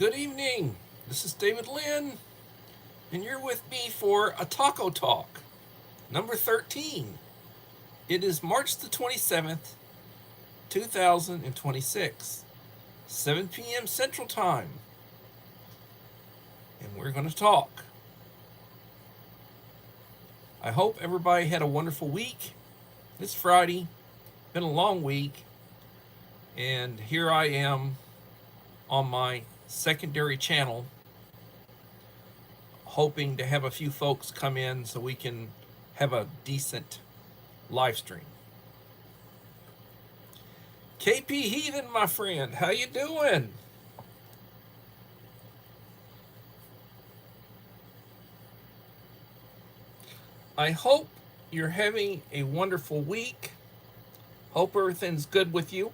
Good evening. This is David Lynn, and you're with me for a Taco Talk, number 13. It is March the 27th, 2026, 7 p.m. Central Time, and we're going to talk. I hope everybody had a wonderful week. It's Friday, been a long week, and here I am on my secondary channel hoping to have a few folks come in so we can have a decent live stream. KP Heathen, my friend, how you doing? I hope you're having a wonderful week. Hope everything's good with you.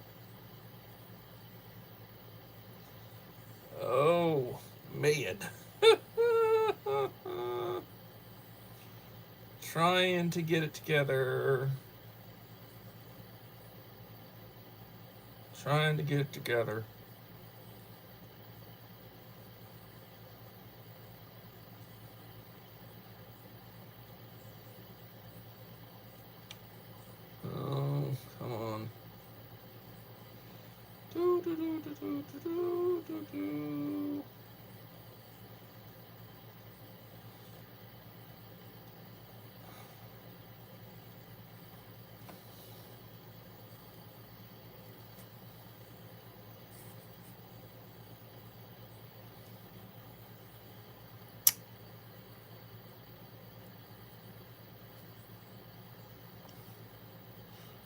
Oh, man. Trying to get it together. Trying to get it together. Oh, come on. Do, do, do, do, do, do, do, do.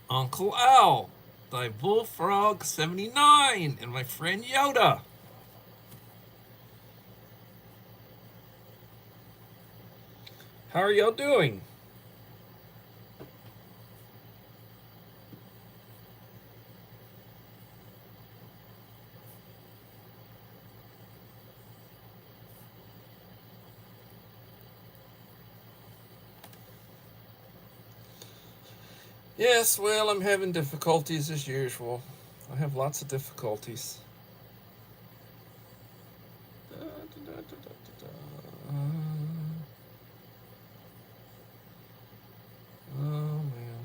Uncle Al, thy Bullfrog 79, and my friend Yoda. How are y'all doing? Yes, well, I'm having difficulties as usual. I have lots of difficulties. Oh, man.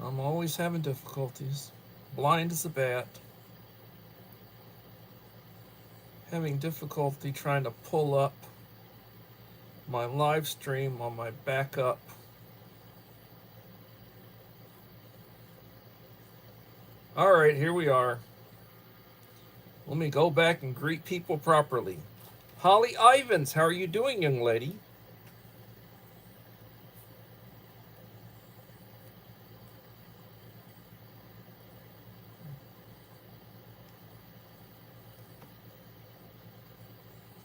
I'm always having difficulties. Blind as a bat. Having difficulty trying to pull up my live stream on my backup. All right, here we are. Let me go back and greet people properly. Holly Ivans, how are you doing, young lady?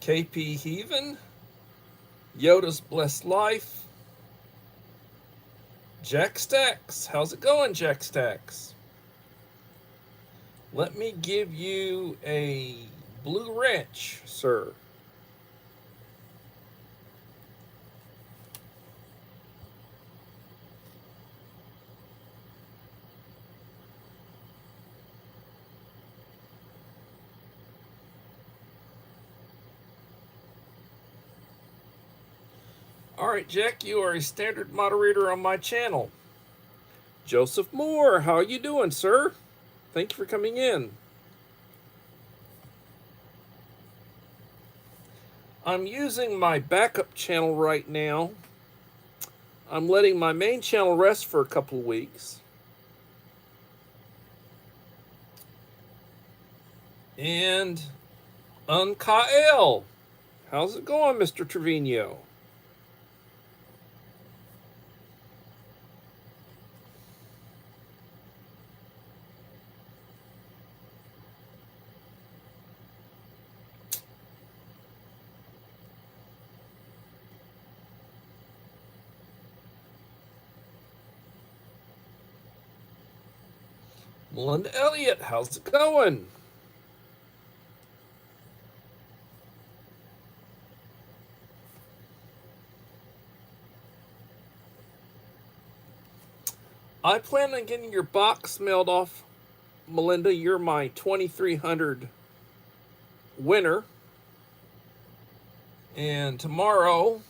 KP Heathen, Yoda's Blessed Life, Jack Stacks. How's it going, Jack Stacks? Let me give you a blue wrench, sir. All right, Jack, you are a standard moderator on my channel. Joseph Moore, how are you doing, sir? Thank you for coming in. I'm using my backup channel right now. I'm letting my main channel rest for a couple of weeks. And Unkael, how's it going, Mr. Trevino? Melinda Elliott, how's it going? I plan on getting your box mailed off Melinda, you're my 2300 winner. And tomorrow,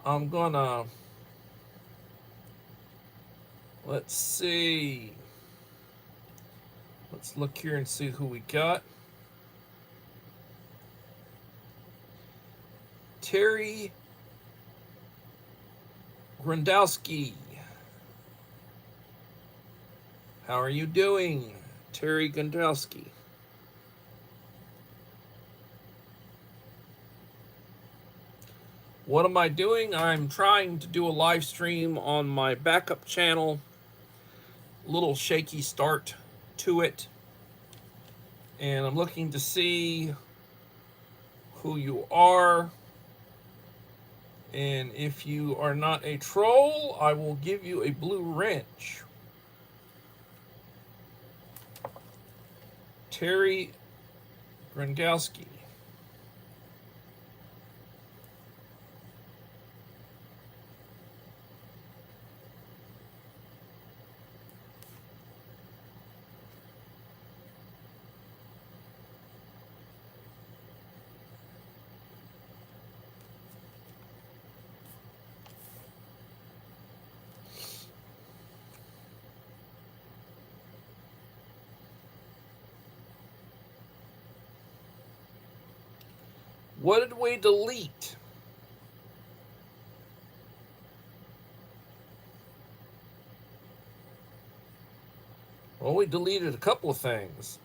I'm gonna, let's see. Let's look here and see who we got. Terry Grandowski. How are you doing, Terry Grandowski? What am I doing? I'm trying to do a live stream on my backup channel. Little shaky start to it. And I'm looking to see who you are. And if you are not a troll, I will give you a blue wrench. Terry Grandowski. What did we delete? Well, we deleted a couple of things.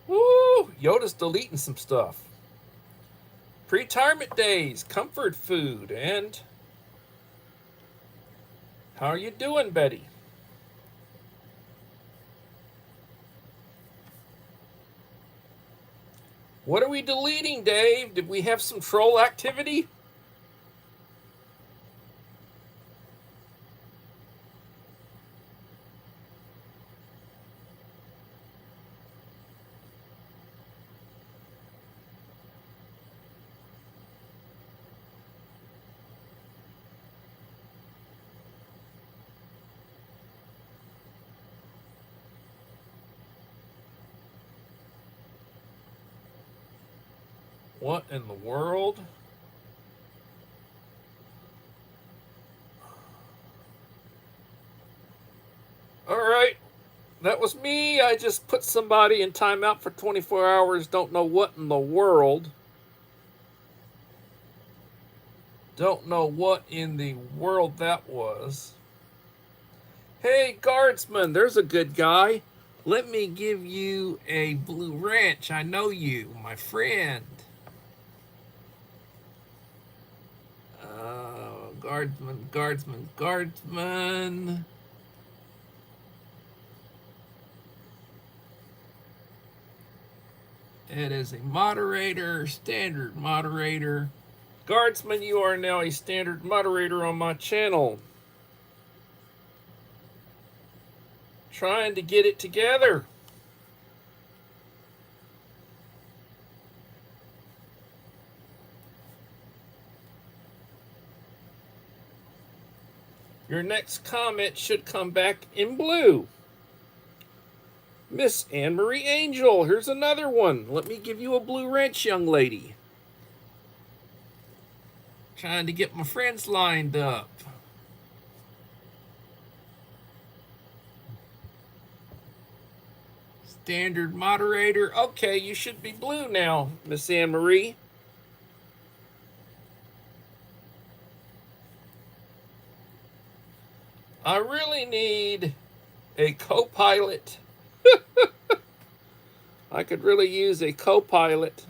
Woo! Yoda's deleting some stuff. Pre-retirement days, comfort food, and how are you doing, Betty? What are we deleting, Dave? Did we have some troll activity? What in the world? All right, that was me. I just put somebody in timeout for 24 hours. Don't know what in the world. Don't know what in the world that was. Hey, guardsman, there's a good guy. Let me give you a blue wrench. I know you, my friend. Guardsman. It is a moderator, standard moderator. Guardsman, you are now a standard moderator on my channel. Trying to get it together. Your next comment should come back in blue. Miss Anne-Marie Angel, here's another one. Let me give you a blue wrench, young lady. Trying to get my friends lined up. Standard moderator. Okay, you should be blue now, Miss Anne-Marie. I really need a co-pilot. I could really use a co-pilot.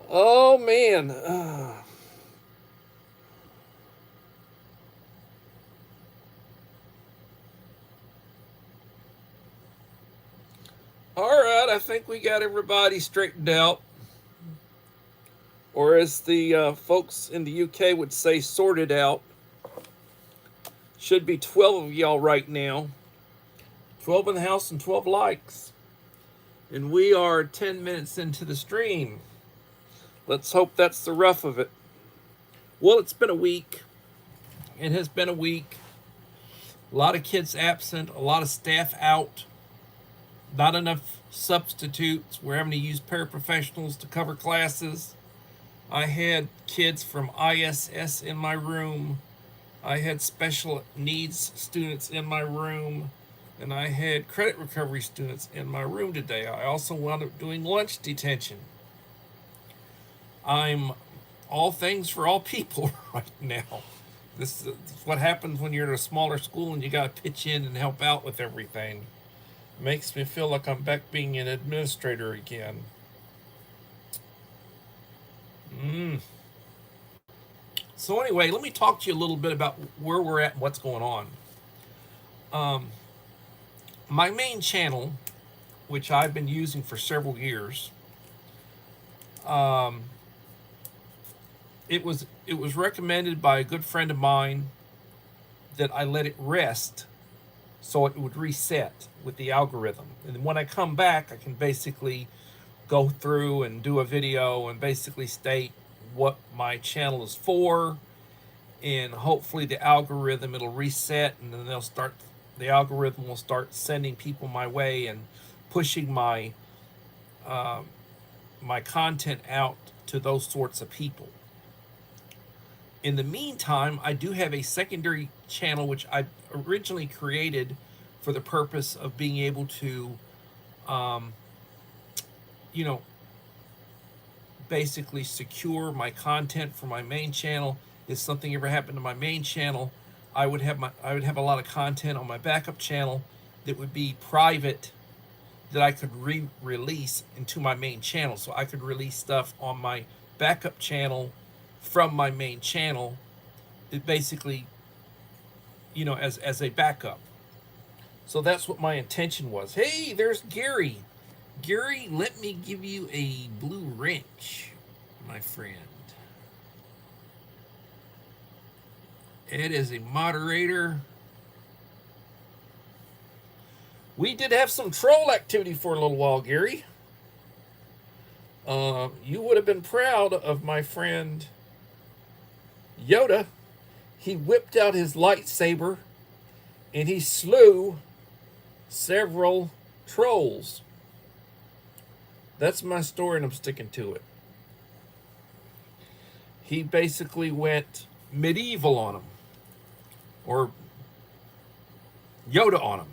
Oh, man. All right, I think we got everybody straightened out. Or as the folks in the UK would say, sorted out. Should be 12 of y'all right now. 12 in the house and 12 likes. And we are 10 minutes into the stream. Let's hope that's the rough of it. Well, it's been a week. It has been a week. A lot of kids absent, a lot of staff out, not enough substitutes. We're having to use paraprofessionals to cover classes. I had kids from ISS in my room. I had special needs students in my room. And I had credit recovery students in my room today. I also wound up doing lunch detention. I'm all things for all people right now. This is what happens when you're at a smaller school and you got to pitch in and help out with everything. It makes me feel like I'm back being an administrator again. So anyway, let me talk to you a little bit about where we're at and what's going on. My main channel, which I've been using for several years, it was recommended by a good friend of mine that I let it rest so it would reset with the algorithm. And when I come back, I can basically go through and do a video and basically state what my channel is for, and hopefully the algorithm, it'll reset, and then the algorithm will start sending people my way and pushing my my content out to those sorts of people. In the meantime, I do have a secondary channel which I originally created for the purpose of being able to basically secure my content for my main channel. If something ever happened to my main channel, I would have a lot of content on my backup channel that would be private, that I could release into my main channel. So I could release stuff on my backup channel from my main channel. It basically, as a backup. So that's what my intention was. Hey, there's Gary. Gary, let me give you a blue wrench, my friend. Ed is a moderator. We did have some troll activity for a little while, Gary. You would have been proud of my friend Yoda. He whipped out his lightsaber and he slew several trolls. That's my story, and I'm sticking to it. He basically went medieval on them, or Yoda on them.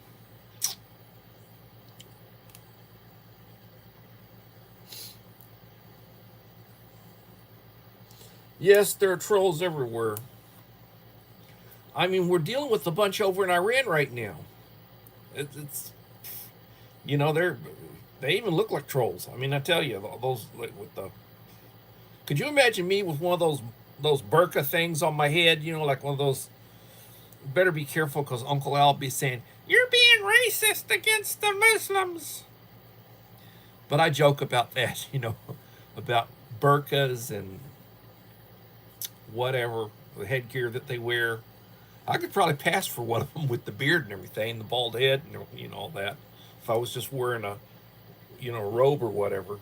Yes, there are trolls everywhere. I mean, we're dealing with a bunch over in Iran right now. It's they even look like trolls. I mean, I tell you, those with the. Could you imagine me with one of those burqa things on my head? Like one of those. Better be careful, because Uncle Al will be saying, "You're being racist against the Muslims." But I joke about that, about burqas and whatever, the headgear that they wear. I could probably pass for one of them with the beard and everything, the bald head and all that, if I was just wearing a robe or whatever.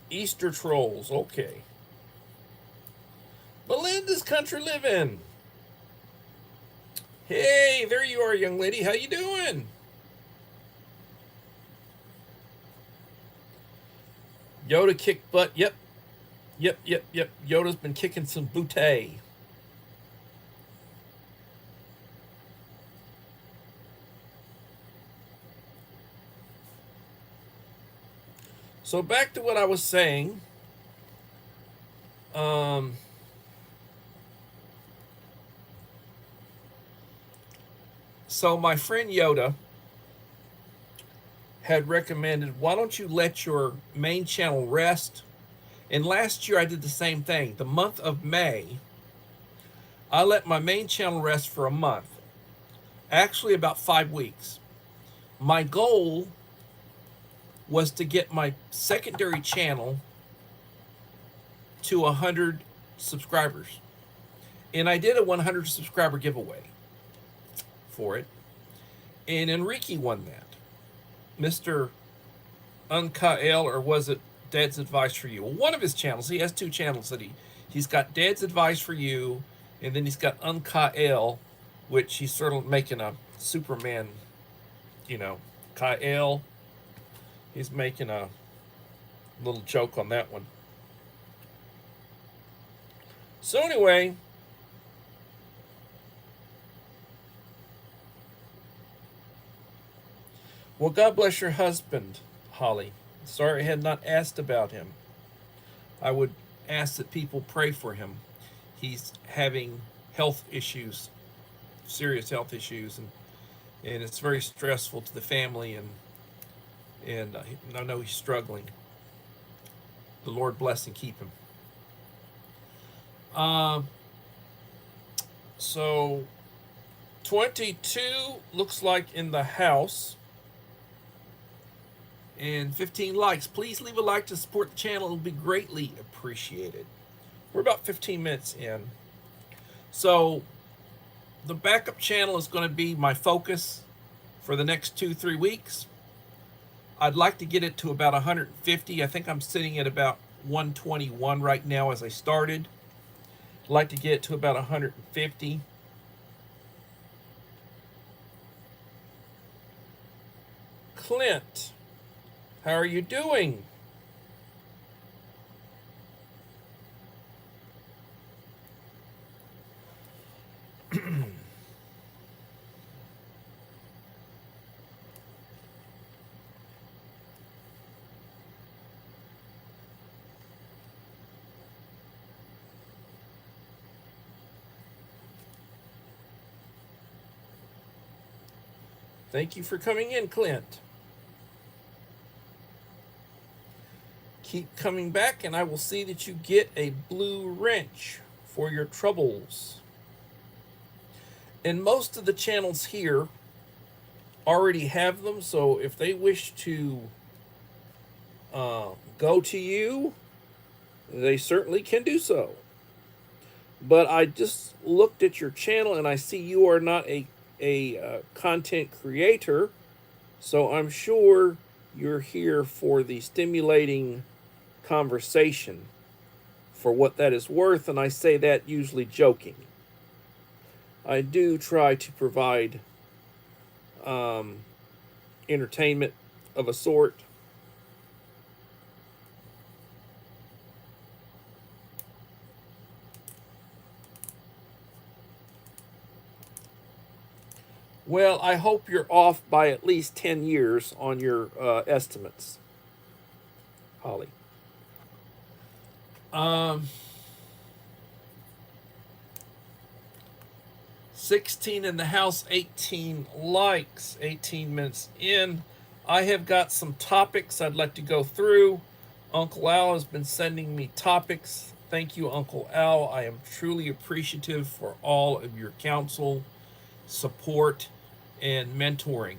Easter trolls, okay. Belinda's country living. Hey, there you are, young lady. How you doing? Yoda kicked butt. Yep. Yoda's been kicking some booty. So back to what I was saying. So my friend Yoda had recommended, why don't you let your main channel rest? And last year I did the same thing. The month of May, I let my main channel rest for a month. Actually, about 5 weeks. My goal was to get my secondary channel to 100 subscribers. And I did a 100 subscriber giveaway for it. And Enrique won that. Mr. Unkael, or was it Dad's Advice for You? Well, one of his channels, he has 2 channels that he's got Dad's Advice for You, And then he's got Unkael, which he's sort of making a Superman, Kael. He's making a little joke on that one. So anyway, well, God bless your husband, Holly. Sorry I had not asked about him. I would ask that people pray for him. He's having health issues, serious health issues, and it's very stressful to the family, and I know he's struggling. The Lord bless and keep him. So 22 looks like in the house, and 15 likes. Please leave a like to support the channel. It'll be greatly appreciated. We're about 15 minutes in. So the backup channel is going to be my focus for the next 2-3 weeks. I'd like to get it to about 150. I think I'm sitting at about 121 right now as I started. I'd like to get it to about 150. Clint, how are you doing? Thank you for coming in, Clint. Keep coming back, and I will see that you get a blue wrench for your troubles. And most of the channels here already have them, so if they wish to go to you, they certainly can do so. But I just looked at your channel, and I see you are not a content creator, so I'm sure you're here for the stimulating conversation, for what that is worth, and I say that usually joking. I do try to provide entertainment of a sort. Well, I hope you're off by at least 10 years on your estimates, Holly. 16 in the house, 18 likes, 18 minutes in. I have got some topics I'd like to go through. Uncle Al has been sending me topics. Thank you, Uncle Al. I am truly appreciative for all of your counsel, support, and mentoring.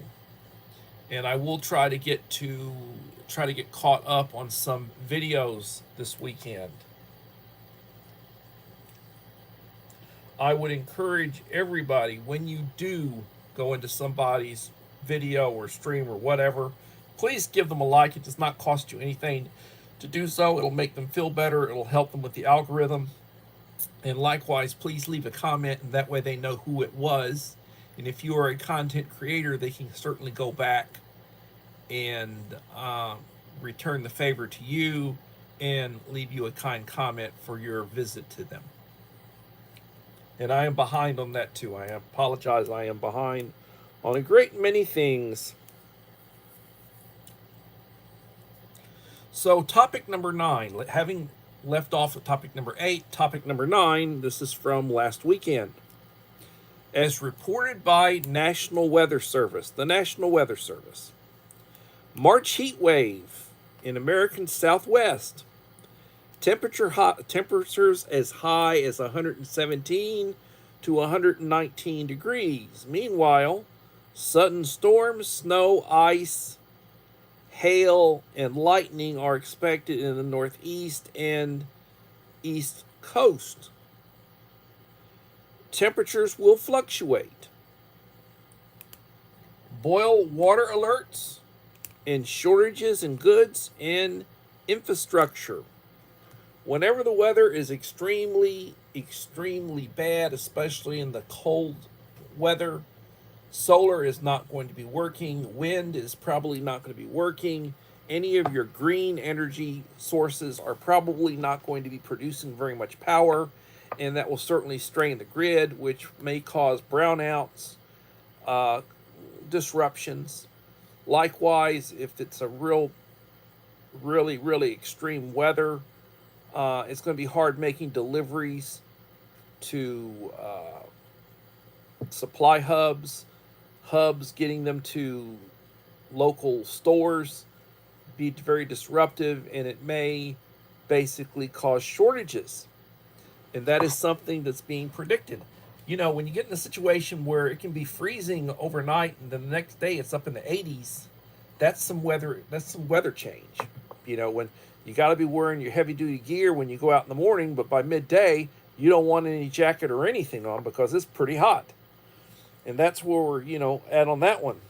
And I will try to get caught up on some videos this weekend. I would encourage everybody, when you do go into somebody's video or stream or whatever, please give them a like. It does not cost you anything to do so. It'll make them feel better. It'll help them with the algorithm. And likewise, please leave a comment, and that way they know who it was. And if you are a content creator, they can certainly go back and return the favor to you and leave you a kind comment for your visit to them. And I am behind on that too. I apologize. I am behind on a great many things. So topic number 9, having left off at topic number 8, topic number 9, this is from last weekend. As reported by National Weather Service, the National Weather Service, March heat wave in American Southwest. Temperatures as high as 117 to 119 degrees. Meanwhile, sudden storms, snow, ice, hail, and lightning are expected in the Northeast and East Coast. Temperatures will fluctuate. Boil water alerts and shortages in goods and infrastructure. Whenever the weather is extremely, extremely bad, especially in the cold weather, solar is not going to be working. Wind is probably not going to be working. Any of your green energy sources are probably not going to be producing very much power, and that will certainly strain the grid, which may cause brownouts, uh, disruptions. Likewise, if it's a really, really extreme weather, it's going to be hard making deliveries to supply hubs, getting them to local stores, be very disruptive, and it may basically cause shortages. And that is something that's being predicted. You know, when you get in a situation where it can be freezing overnight and then the next day it's up in the 80s, that's some weather change. You know, when you got to be wearing your heavy duty gear when you go out in the morning, but by midday you don't want any jacket or anything on because it's pretty hot. And that's where we're, at on that one.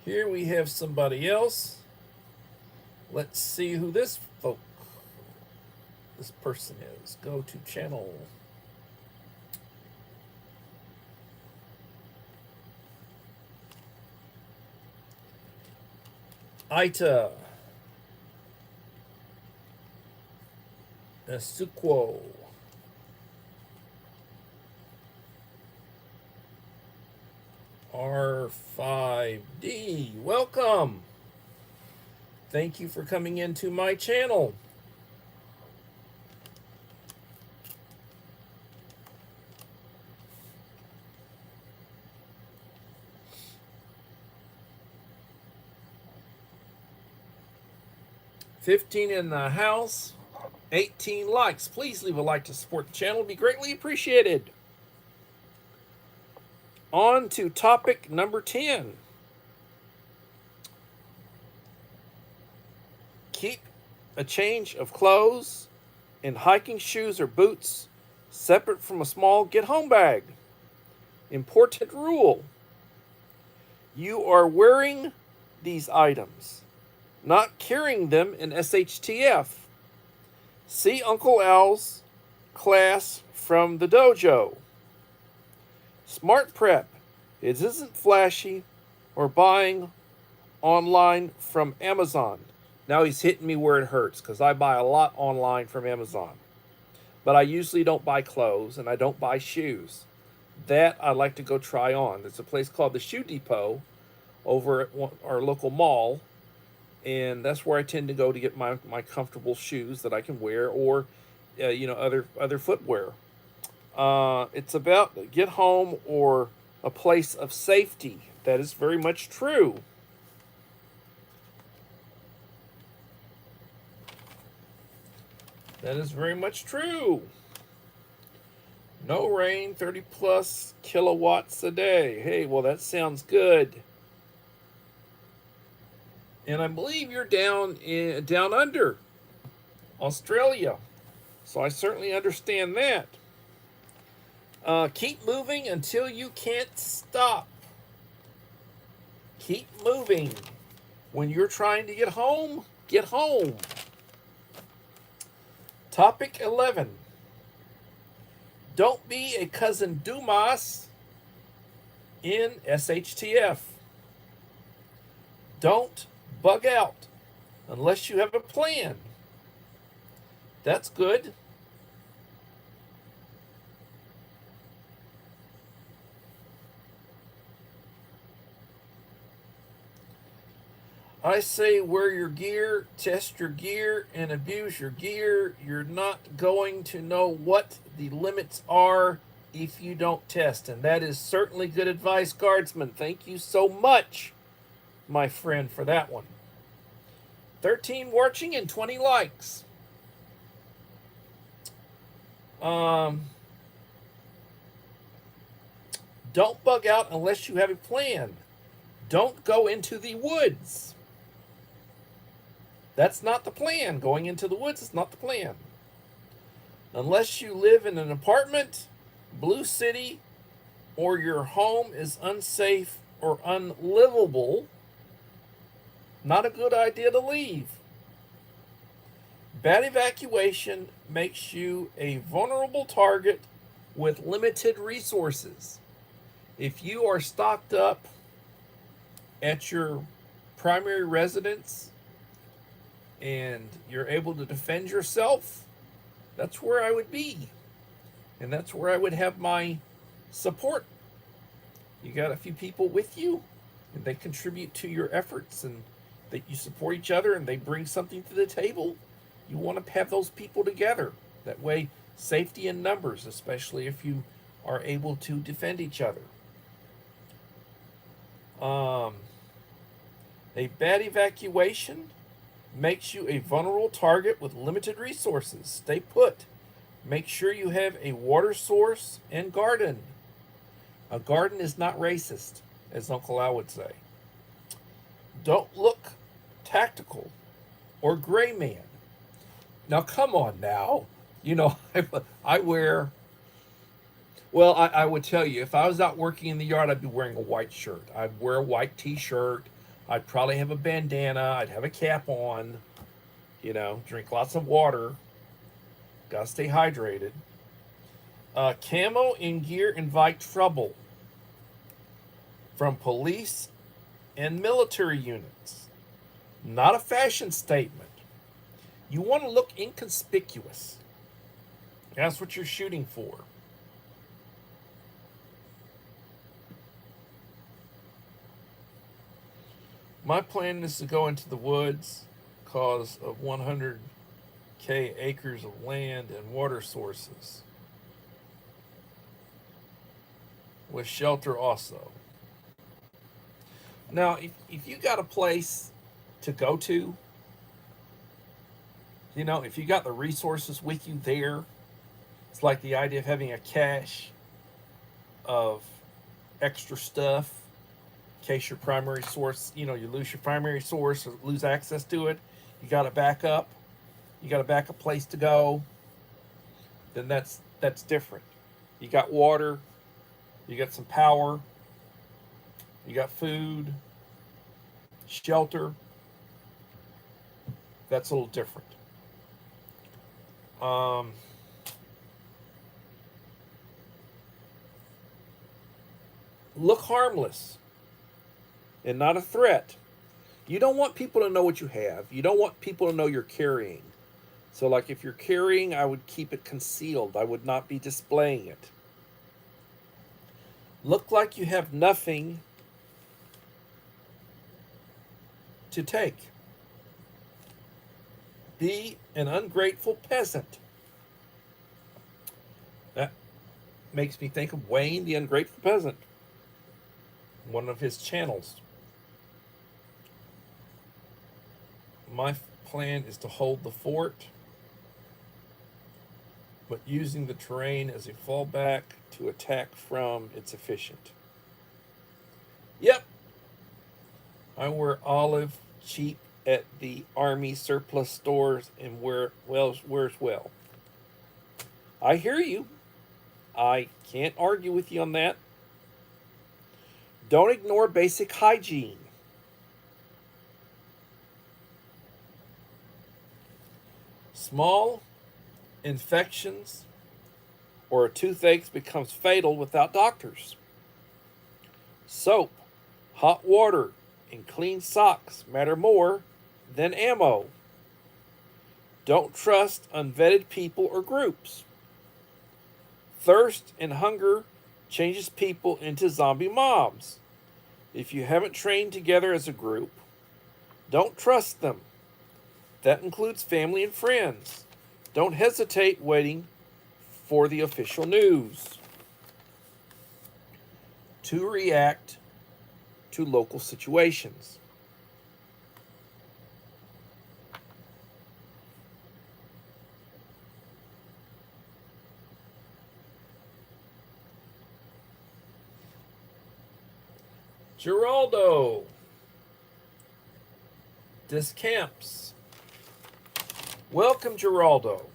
Here we have somebody else. Let's see who this person is. Go to channel. Ita Suquo. R5D. Welcome. Thank you for coming into my channel. $15 in the house, 18 likes. Please leave a like to support the channel. It'd be greatly appreciated. On to topic number 10. Keep a change of clothes and hiking shoes or boots separate from a small get-home bag. Important rule. You are wearing these items, not carrying them in SHTF. See Uncle Al's class from the dojo. Smart prep. It isn't flashy or buying online from Amazon. Now he's hitting me where it hurts because I buy a lot online from Amazon. But I usually don't buy clothes and I don't buy shoes. That I like to go try on. There's a place called the Shoe Depot over at our local mall. And that's where I tend to go to get my comfortable shoes that I can wear or, other footwear. It's about get home or a place of safety. That is very much true. That is very much true. No rain, 30 plus kilowatts a day. Hey, well, that sounds good. And I believe you're down under Australia. So I certainly understand that. Keep moving until you can't stop. Keep moving. When you're trying to get home, get home. Topic 11. Don't be a cousin Dumas in SHTF. Don't bug out unless you have a plan. That's good. I say wear your gear, test your gear, and abuse your gear. You're not going to know what the limits are if you don't test. And that is certainly good advice, Guardsman. Thank you so much, my friend, for that one. 13 watching and 20 likes. Don't bug out unless you have a plan. Don't go into the woods. That's not the plan. Going into the woods is not the plan. Unless you live in an apartment, blue city, or your home is unsafe or unlivable, Not a good idea to leave. Bad evacuation makes you a vulnerable target with limited resources. If you are stocked up at your primary residence and you're able to defend yourself, that's where I would be. And that's where I would have my support. You got a few people with you, and they contribute to your efforts, and that you support each other, and they bring something to the table. You want to have those people together. That way, safety in numbers, especially if you are able to defend each other. A bad evacuation makes you a vulnerable target with limited resources. Stay put. Make sure you have a water source and garden. A garden is not racist, as Uncle Al would say. Don't look tactical or gray man. Now, come on now. You know, I wear, well, I would tell you, if I was out working in the yard, I'd be wearing a white shirt. I'd wear a white t-shirt. I'd probably have a bandana. I'd have a cap on. You know, drink lots of water. Gotta stay hydrated. Camo in gear invite trouble from police and military units. Not a fashion statement. You want to look inconspicuous. That's what you're shooting for. My plan is to go into the woods because of 100K acres of land and water sources, with shelter also. Now, if you got a place to go to, you know, if you got the resources with you there, it's like the idea of having a cache of extra stuff in case your primary source, you know, you lose your primary source or lose access to it. You got a backup. You got a backup place to go. Then that's different. You got water. You got some power. You got food, shelter. That's a little different. Look harmless and not a threat. You don't want people to know what you have. You don't want people to know you're carrying. So, like, if you're carrying, I would keep it concealed. I would not be displaying it. Look like you have nothing to take. Be an ungrateful peasant. That makes me think of Wayne the Ungrateful Peasant, one of his channels. My plan is to hold the fort, but using the terrain as a fallback to attack from, it's efficient. Yep. I wear olive cheap at the Army surplus stores and wears well. I hear you. I can't argue with you on that. Don't ignore basic hygiene. Small infections or a toothache becomes fatal without doctors. Soap, hot water, and clean socks matter more than ammo. Don't trust unvetted people or groups. Thirst and hunger changes people into zombie mobs. If you haven't trained together as a group, don't trust them. That includes family and friends. Don't hesitate waiting for the official news to react to local situations. Geraldo Discamps. Welcome, Geraldo.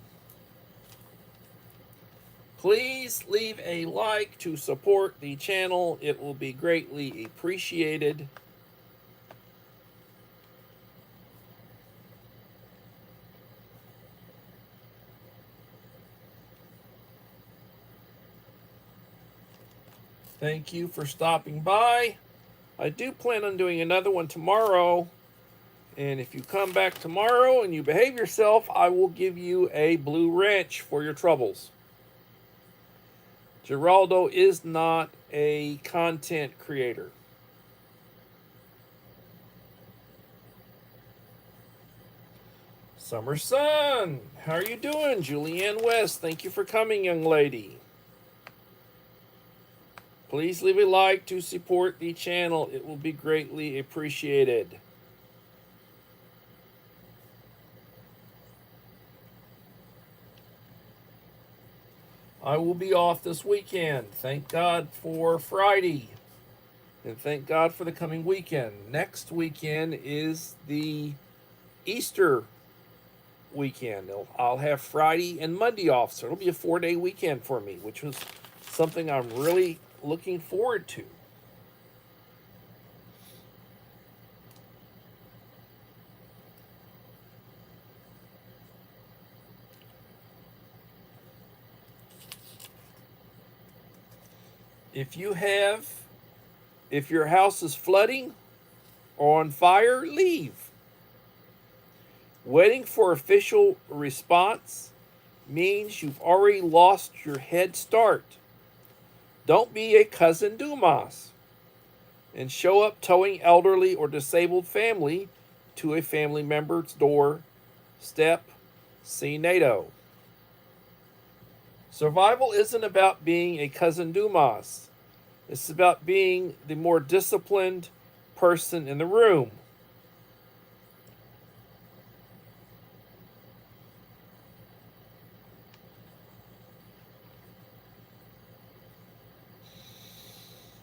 Please leave a like to support the channel. It will be greatly appreciated. Thank you for stopping by. I do plan on doing another one tomorrow. And if you come back tomorrow and you behave yourself, I will give you a blue wrench for your troubles. Geraldo is not a content creator. Summer Sun, how are you doing? Julianne West, thank you for coming, young lady. Please leave a like to support the channel. It will be greatly appreciated. I will be off this weekend. Thank God for Friday. And thank God for the coming weekend. Next weekend is the Easter weekend. I'll have Friday and Monday off, so it'll be a 4-day weekend for me, which was something I'm really looking forward to. If your house is flooding or on fire, leave. Waiting for official response means you've already lost your head start. Don't be a cousin Dumas and show up towing elderly or disabled family to a family member's door. Step, see NATO. Survival isn't about being a cousin Dumas. It's about being the more disciplined person in the room.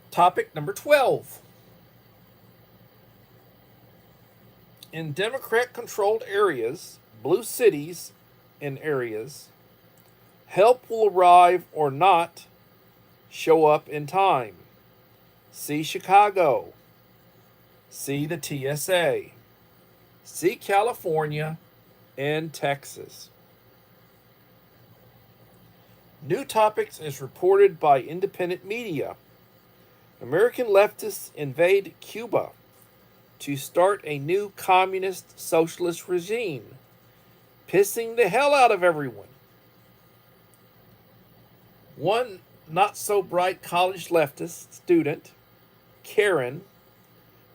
Topic number 12. In Democrat-controlled areas, blue cities and areas, help will arrive or not show up in time. See Chicago. See the TSA. See California and Texas. New topics as reported by independent media. American leftists invade Cuba to start a new communist socialist regime, pissing the hell out of everyone. One not-so-bright college leftist student, Karen,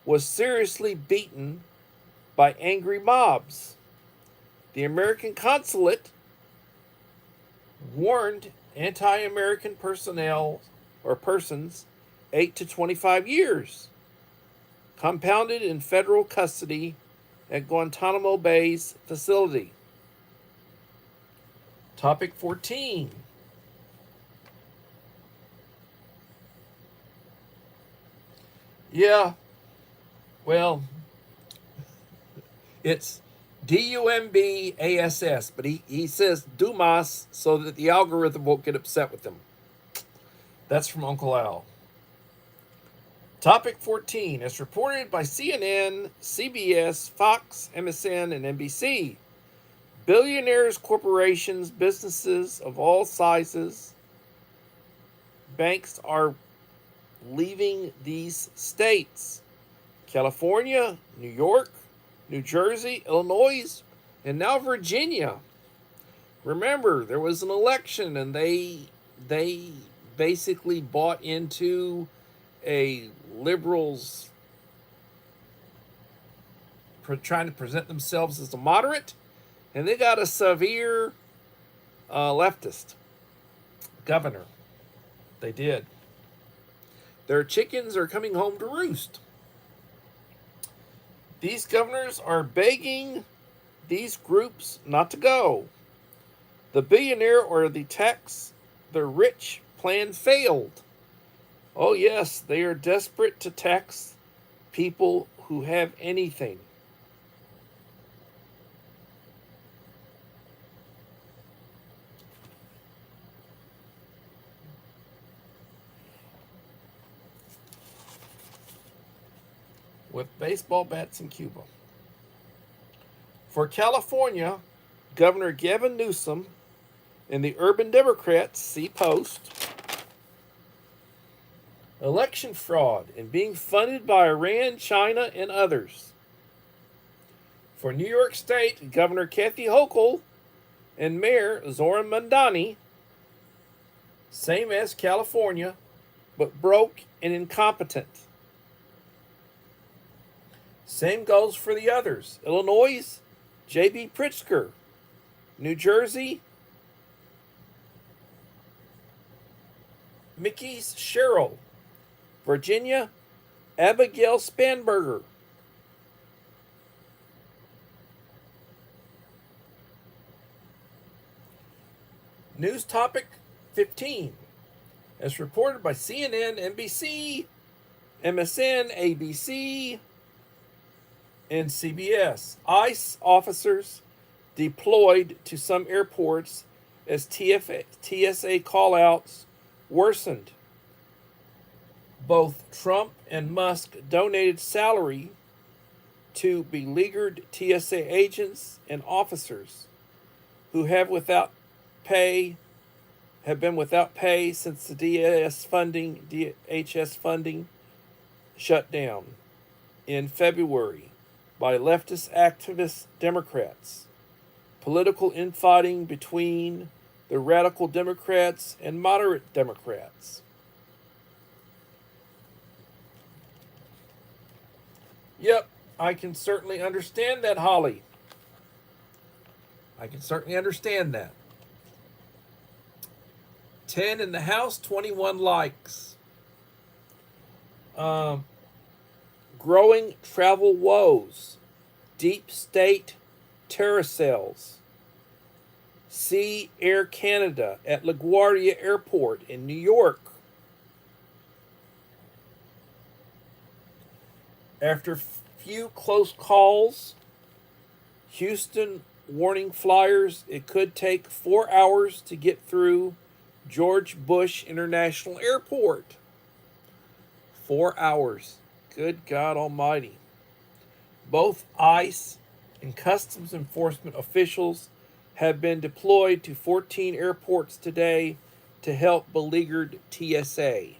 was seriously beaten by angry mobs. The American consulate warned anti-American personnel or persons 8 to 25 years, compounded in federal custody at Guantanamo Bay's facility. Topic 14. Yeah, well, it's Dumbass, but he says Dumas so that the algorithm won't get upset with him. That's from Uncle Al. Topic 14, as reported by CNN, CBS, Fox, MSN, and NBC. Billionaires, corporations, businesses of all sizes, banks are leaving these states. California, New York, New Jersey, Illinois, and now Virginia. Remember, there was an election and they basically bought into a liberals trying to present themselves as a moderate, and they got a severe leftist governor. They did. Their chickens are coming home to roost. These governors are begging these groups not to go. The billionaire or the rich plan failed. Oh yes, they are desperate to tax people who have anything. With baseball bats in Cuba. For California, Governor Gavin Newsom and the urban Democrats, see post, election fraud and being funded by Iran, China, and others. For New York State, Governor Kathy Hochul and Mayor Zoran Mandani, same as California, but broke and incompetent. Same goes for the others. Illinois, J.B. Pritzker. New Jersey, Mickey Sherrill. Virginia, Abigail Spanberger. News topic 15. As reported by CNN, NBC, MSN, ABC, and CBS, ICE officers deployed to some airports as TSA callouts worsened. Both Trump and Musk donated salary to beleaguered TSA agents and officers who have been without pay since the DHS funding shut down in February by leftist activist Democrats. Political infighting between the radical Democrats and moderate Democrats. Yep, I can certainly understand that, Holly. I can certainly understand that. 10 in the House, 21 likes. Growing travel woes. Deep state terracels. See Air Canada at LaGuardia Airport in New York. After few close calls, Houston warning flyers it could take 4 hours to get through George Bush International Airport. 4 hours. Good God Almighty. Both ICE and Customs Enforcement officials have been deployed to 14 airports today to help beleaguered TSA.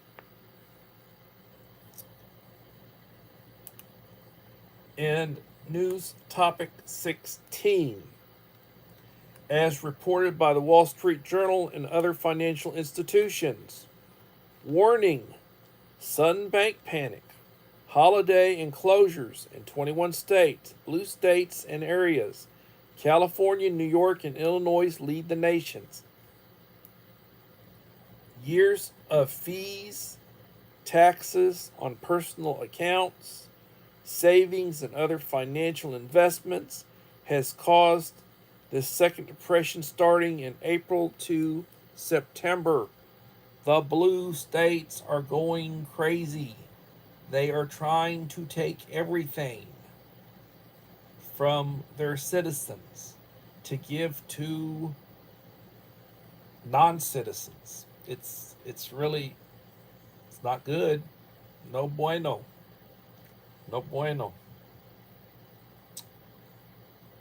And news topic 16. As reported by the Wall Street Journal and other financial institutions. Warning, sudden bank panic, holiday enclosures in 21 states, blue states and areas. California, New York, and Illinois lead the nations. Years of fees, taxes on personal accounts, savings, and other financial investments has caused this second depression starting in April to September. The blue states are going crazy. They are trying to take everything from their citizens to give to non-citizens. It's not good. No bueno. No bueno.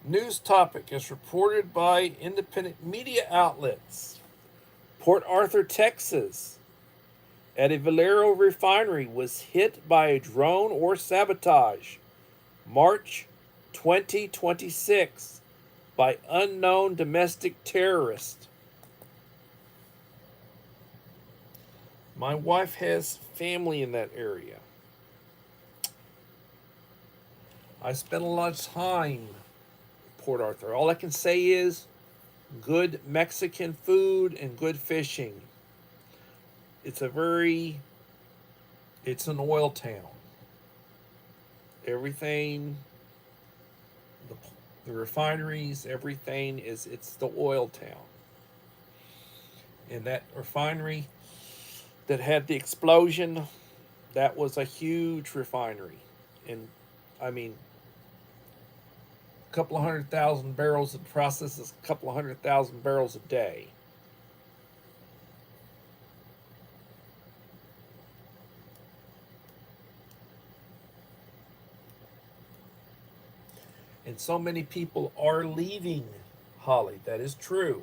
News topic is reported by independent media outlets. Port Arthur, Texas, at a Valero refinery was hit by a drone or sabotage. March 2026 by unknown domestic terrorist. My wife has family in that area. I spent a lot of time in Port Arthur. All I can say is good Mexican food and good fishing. It's an oil town. Everything, the refineries, everything it's the oil town. And that refinery that had the explosion, that was a huge refinery. And I mean, a couple of 100,000 barrels, it processes a couple of 100,000 barrels a day. And so many people are leaving, Holly. That is true.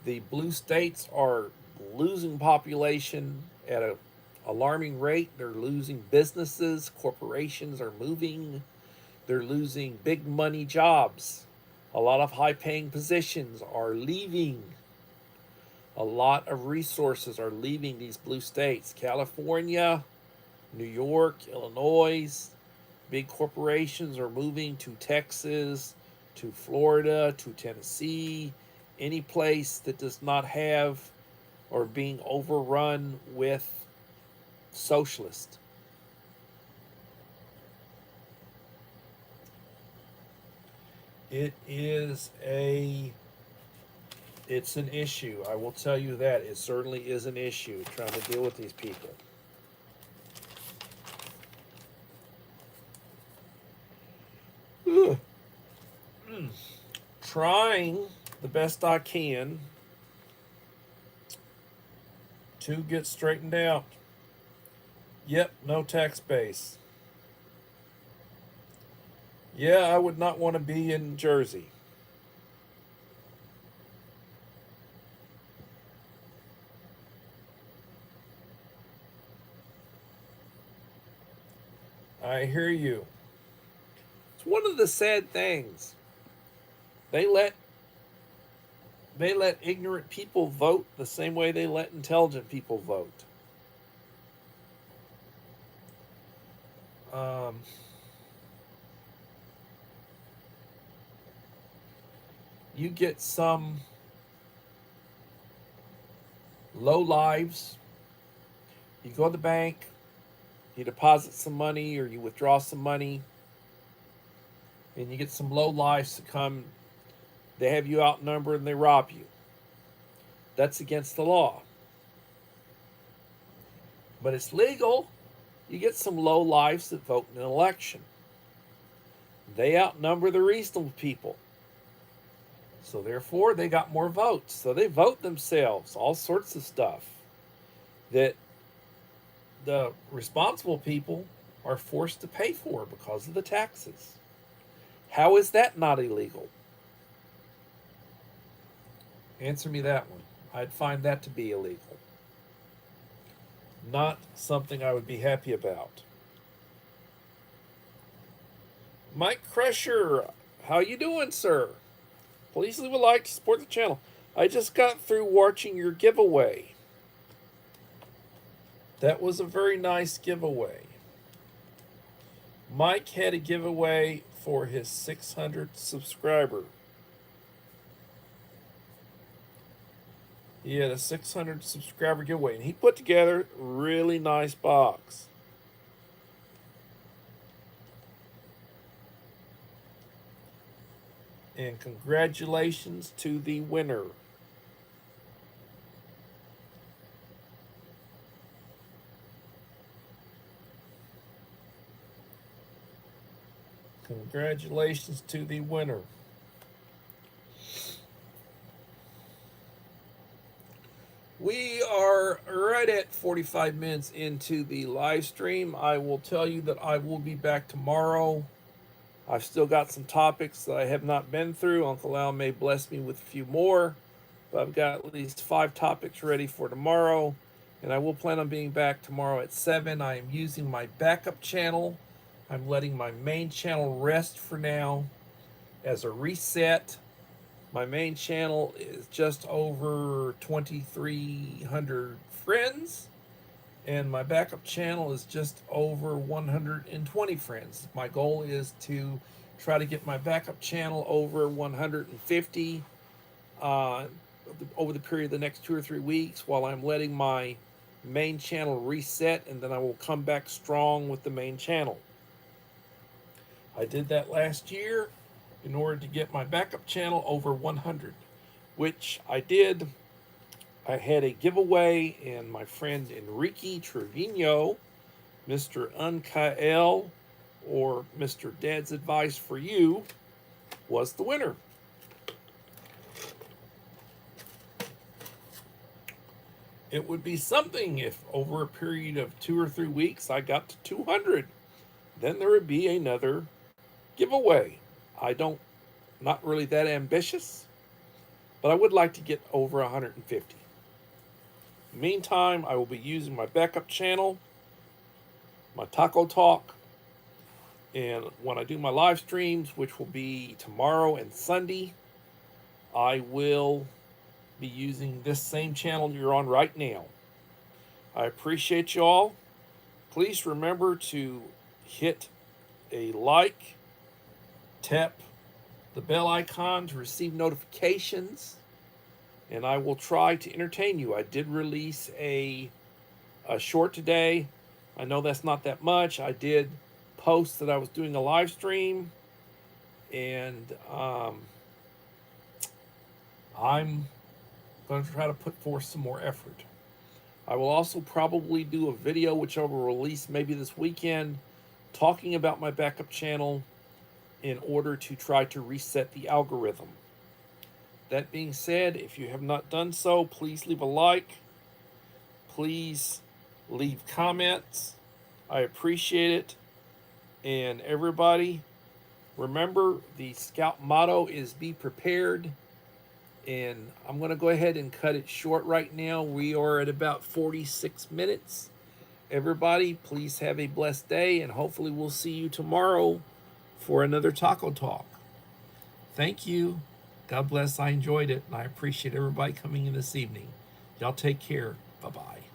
The blue states are losing population at an alarming rate. They're losing businesses, corporations are moving, they're losing big money jobs. A lot of high paying positions are leaving. A lot of resources are leaving these blue states. California, New York, Illinois, big corporations are moving to Texas, to Florida, to Tennessee, any place that does not have or being overrun with socialists. It's an issue. I will tell you that. It certainly is an issue trying to deal with these people. Trying the best I can to get straightened out. Yep, no tax base. Yeah, I would not want to be in Jersey. I hear you. It's one of the sad things. They let ignorant people vote the same way they let intelligent people vote. You get some low lives. You go to the bank, you deposit some money or you withdraw some money, and you get some low lives to come. They have you outnumbered and they rob you. That's against the law. But it's legal. You get some low lives that vote in an election. They outnumber the reasonable people. So therefore, they got more votes. So they vote themselves, all sorts of stuff that the responsible people are forced to pay for because of the taxes. How is that not illegal? Answer me that one. I'd find that to be illegal. Not something I would be happy about. Mike Crusher, how you doing, sir? Please leave a like to support the channel. I just got through watching your giveaway. That was a very nice giveaway. Mike had a giveaway for his 600th subscriber. He had a 600 subscriber giveaway, and he put together a really nice box. And congratulations to the winner. Congratulations to the winner. We are right at 45 minutes into the live stream. I will tell you that I will be back tomorrow. I've still got some topics that I have not been through. Uncle Al may bless me with a few more, but I've got at least 5 topics ready for tomorrow, and I will plan on being back tomorrow at 7. I am using my backup channel. I'm letting my main channel rest for now as a reset. My main channel is just over 2,300 friends, and my backup channel is just over 120 friends. My goal is to try to get my backup channel over 150 over the period of the next 2 or 3 weeks while I'm letting my main channel reset, and then I will come back strong with the main channel. I did that last year in order to get my backup channel over 100, which I did. I had a giveaway, and my friend Enrique Trevino, Mr. Unkael, or Mr. Dad's Advice for You, was the winner. It would be something if over a period of 2 or 3 weeks I got to 200. Then there would be another giveaway. Not really that ambitious, but I would like to get over 150. meantime, I will be using my backup channel, my Taco Talk, and when I do my live streams, which will be tomorrow and Sunday, I will be using this same channel you're on right now. I appreciate you all. Please remember to hit a like, tap the bell icon to receive notifications, and I will try to entertain you. I did release a short today. I know that's not that much. I did post that I was doing a live stream, and I'm going to try to put forth some more effort. I will also probably do a video, which I will release maybe this weekend, talking about my backup channel in order to try to reset the algorithm. That being said, if you have not done so, please leave a like. Please leave comments. I appreciate it. And everybody, remember the Scout motto is be prepared. And I'm going to go ahead and cut it short right now. We are at about 46 minutes. Everybody, please have a blessed day, and hopefully we'll see you tomorrow for another Taco Talk. Thank you. God bless. I enjoyed it, and I appreciate everybody coming in this evening. Y'all take care. Bye-bye.